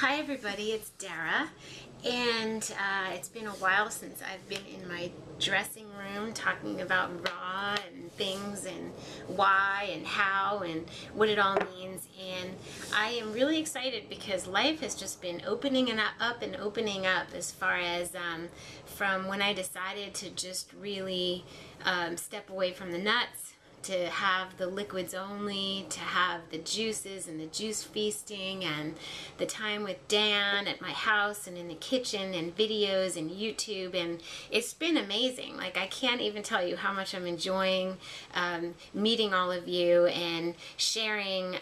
Hi everybody, it's Dara, and it's been a while since I've been in my dressing room talking about raw and things and why and how and what it all means, and I am really excited because life has just been opening up as far as from when I decided to just really step away from the nuts, to have the liquids only, to have the juices and the juice feasting and the time with Dan at my house and in the kitchen and videos and YouTube, and it's been amazing. Like, I can't even tell you how much I'm enjoying meeting all of you and sharing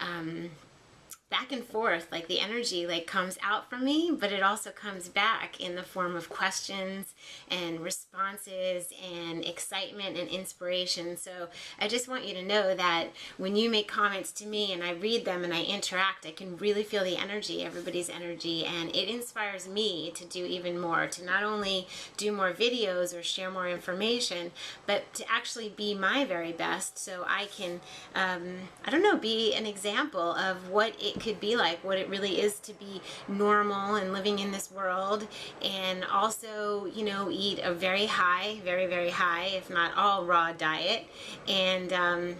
back and forth. Like, the energy comes out from me, but it also comes back in the form of questions and responses and excitement and inspiration. So I just want you to know that when you make comments to me and I read them and I interact, I can really feel the energy, everybody's energy, and it inspires me to do even more, to not only do more videos or share more information, but to actually be my very best, so I can I don't know, be an example of what it could be like, what it really is to be normal and living in this world, and also, you know, eat a very high, very high, if not all raw diet. And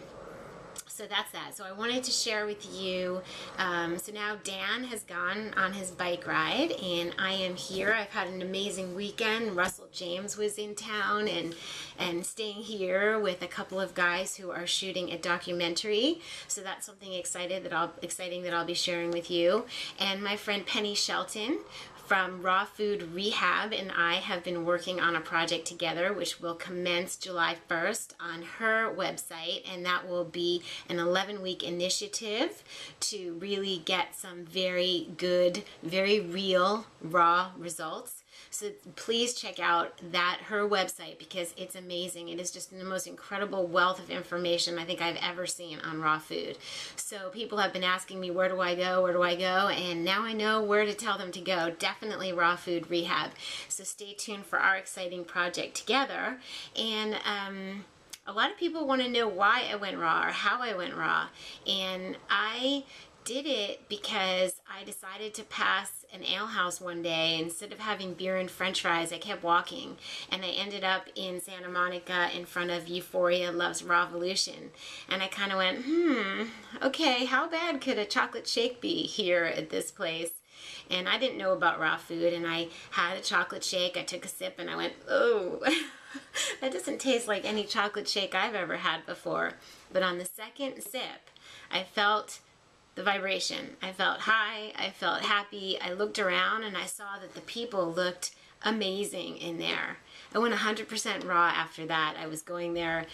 so that's that. So I wanted to share with you, so now Dan has gone on his bike ride and I am here. I've had an amazing weekend. Russell James was in town and staying here with a couple of guys who are shooting a documentary. So that's something exciting that I'll be sharing with you. And my friend Penny Shelton from Raw Food Rehab and I have been working on a project together which will commence July 1st on her website, and that will be an 11-week initiative to really get some very good, very real raw results. So please check out her website, because it's amazing. It is just the most incredible wealth of information I think I've ever seen on raw food. So people have been asking me, where do I go, and now I know where to tell them to go. Definitely Raw Food Rehab. So stay tuned for our exciting project together. And a lot of people want to know why I went raw or how I went raw, and I did it because I decided to pass an ale house one day. Instead of having beer and french fries, I kept walking, and I ended up in Santa Monica in front of Euphoria Loves Rawvolution, and I kind of went, okay, how bad could a chocolate shake be here at this place? And I didn't know about raw food, and I had a chocolate shake. I took a sip and I went, oh, that doesn't taste like any chocolate shake I've ever had before. But on the second sip, I felt the vibration. I felt high, I felt happy. I looked around and I saw that the people looked amazing in there. I went 100% raw after that. I was going there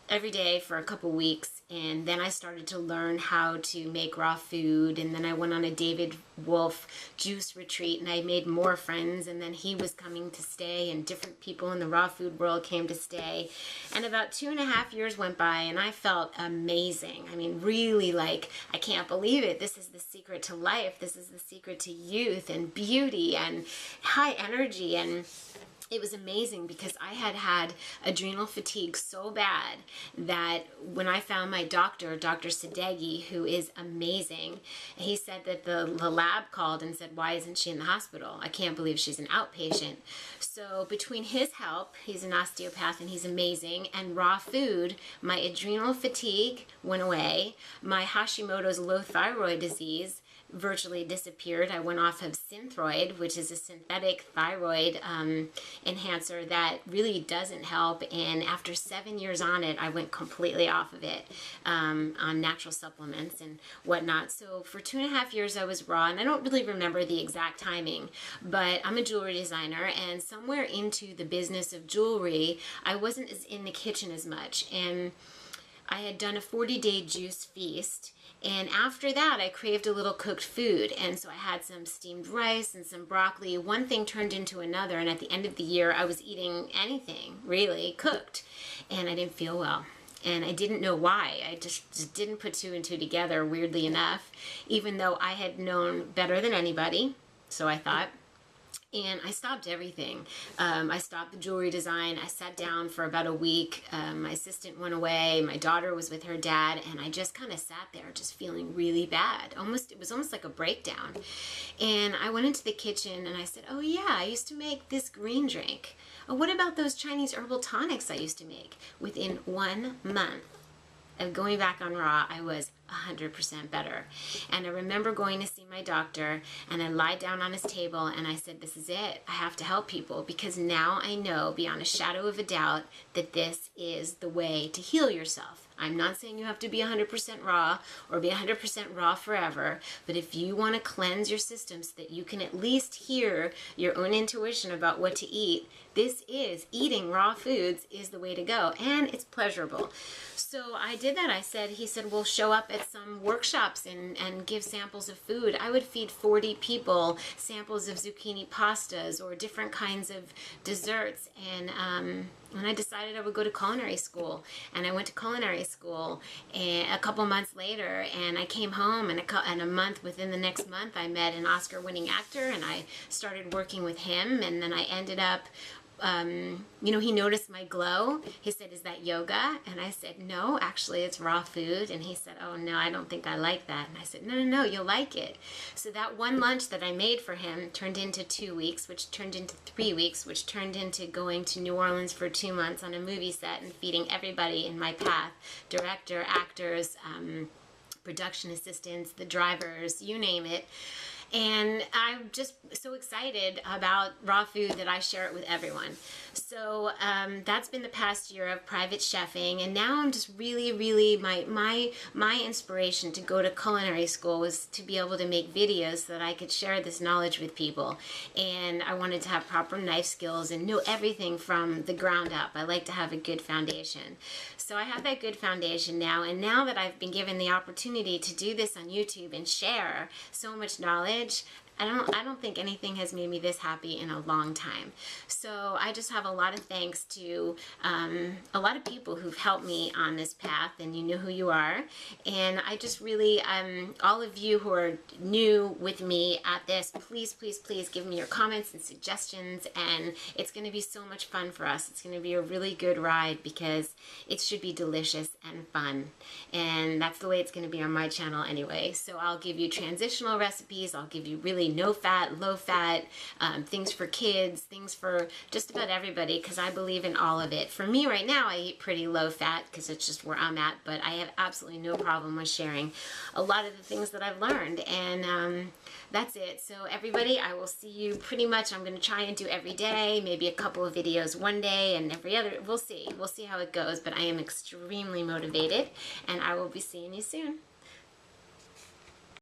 every day for a couple weeks, and then I started to learn how to make raw food, and then I went on a David Wolf juice retreat and I made more friends, and then he was coming to stay and different people in the raw food world came to stay, and about 2.5 years went by and I felt amazing. I mean, really, like, I can't believe it. This is the secret to life. This is the secret to youth and beauty and high energy. And it was amazing because I had had adrenal fatigue so bad that when I found my doctor, Dr. Sadeghi, who is amazing, he said that the lab called and said, why isn't she in the hospital? I can't believe she's an outpatient. So between his help, he's an osteopath and he's amazing, and raw food, my adrenal fatigue went away. My Hashimoto's low thyroid disease virtually disappeared. I went off of Synthroid, which is a synthetic thyroid enhancer that really doesn't help, and after 7 years on it, I went completely off of it on natural supplements and whatnot. So for 2.5 years I was raw, and I don't really remember the exact timing, but I'm a jewelry designer, and somewhere into the business of jewelry, I wasn't in the kitchen as much, and I had done a 40-day juice feast. And after that, I craved a little cooked food, and so I had some steamed rice and some broccoli. One thing turned into another, and at the end of the year, I was eating anything, really, cooked, and I didn't feel well. And I didn't know why. I just didn't put two and two together, weirdly enough, even though I had known better than anybody, so I thought. And I stopped everything. I stopped the jewelry design. I sat down for about a week. My assistant went away. My daughter was with her dad, and I just kind of sat there just feeling really bad. It was almost like a breakdown. And I went into the kitchen and I said, oh yeah, I used to make this green drink. Oh, what about those Chinese herbal tonics I used to make? Within 1 month of going back on raw, I was 100% better. And I remember going to see my doctor, and I lied down on his table and I said, this is it. I have to help people, because now I know beyond a shadow of a doubt that this is the way to heal yourself. I'm not saying you have to be 100% raw or be 100% raw forever, but if you want to cleanse your system so that you can at least hear your own intuition about what to eat, eating raw foods is the way to go, and it's pleasurable. So I did that. He said, well, show up at some workshops and give samples of food. I would feed 40 people samples of zucchini pastas or different kinds of desserts. And I decided I would go to culinary school. And I went to culinary school a couple months later, and I came home, and within the next month, I met an Oscar-winning actor, and I started working with him, and then I ended up he noticed my glow. He said, is that yoga? And I said, no, actually it's raw food. And he said, oh no, I don't think I like that. And I said, no, you'll like it. So that one lunch that I made for him turned into 2 weeks, which turned into 3 weeks, which turned into going to New Orleans for 2 months on a movie set and feeding everybody in my path, director, actors, production assistants, the drivers, you name it. And I'm just so excited about raw food that I share it with everyone. So that's been the past year of private chefing, and now I'm just really my inspiration to go to culinary school was to be able to make videos so that I could share this knowledge with people. And I wanted to have proper knife skills and know everything from the ground up. I like to have a good foundation. So I have that good foundation now, and now that I've been given the opportunity to do this on YouTube and share so much knowledge, I don't think anything has made me this happy in a long time. So I just have a lot of thanks to a lot of people who've helped me on this path, and you know who you are. And I just really, all of you who are new with me at this, please give me your comments and suggestions, and it's going to be so much fun for us. It's going to be a really good ride because it should be delicious and fun. And that's the way it's going to be on my channel anyway. So I'll give you transitional recipes. I'll give you really no fat, low fat, things for kids, things for just about everybody, because I believe in all of it. For me right now, I eat pretty low fat because it's just where I'm at, but I have absolutely no problem with sharing a lot of the things that I've learned. And that's it. So everybody, I will see you pretty much. I'm going to try and do every day, maybe a couple of videos one day and every other. We'll see how it goes, but I am extremely motivated, and I will be seeing you soon.